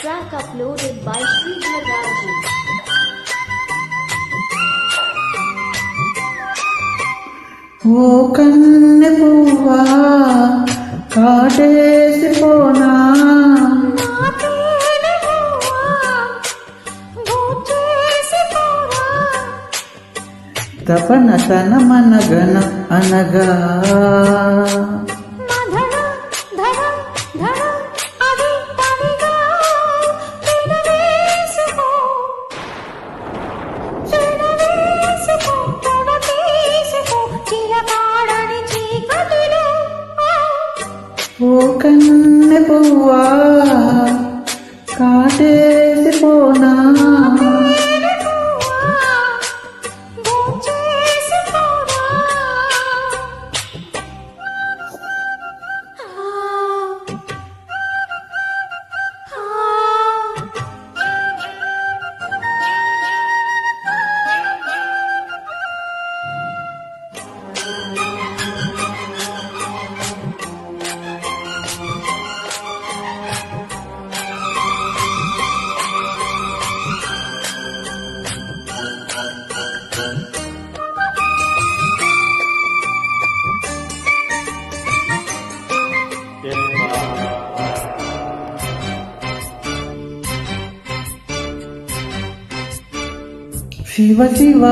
track uploaded by Sridhar Raju. ఓ కన్నె పువ్వా కాటేసిపోనా తపన తనమనగన అనగా ఓ కన్నె పువ్వా కాటేసిపోనా శివ శివ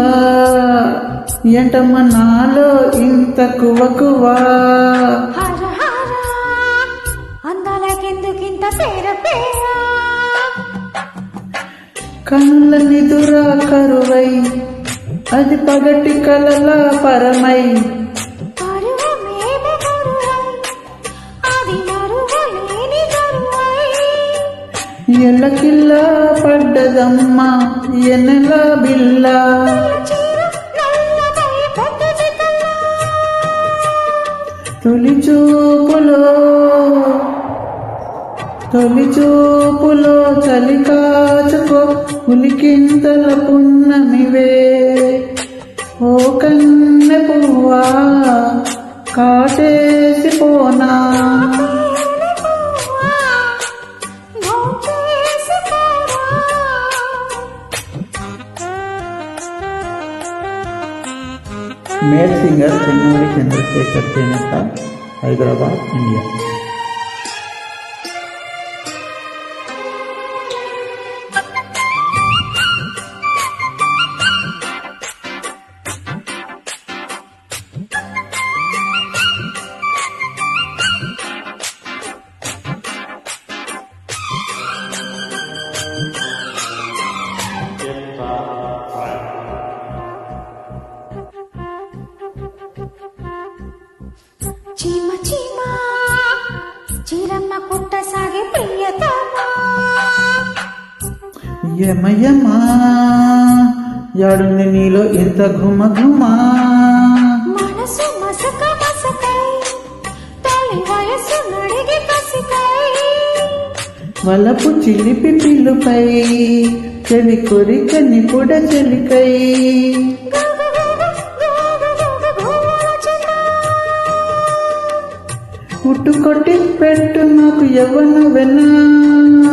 ఎంటమ్మ నాలో ఇంత కువకువా అందాలకెందుకింత సేరపేరా కళ్ళ నిదురా కరువై అది పగటి కలల పరమై ఎల్లకిల్లా పడ్డదమ్మా ఎన్నెల బిల్ల తొలి చూపులో చలి కాచుకో ఉలికింతల పున్నమివే ఓ కన్నె పువ్వా కాటేసిపోనా మేల్ సింగర్ చెన్నూరి చంద్రశేఖర్ చేనేత, హైదరాబాద్, ఇండియా. చీమ చీమ చీరమ్మ కుట్టసాగే ప్రియతమా యమయమా యాడుంది నీలో ఇంత ఘుమ ఘుమా మనసు మసక మసకై తల్లి వయసు నడిగి కసికై వలపు చిలిపి పిల్లుపై చెవి కొరిక నిపుడ చెలికై ఉట్టు కొట్టి పెట్టు నాకు యవ్వన వెన్నా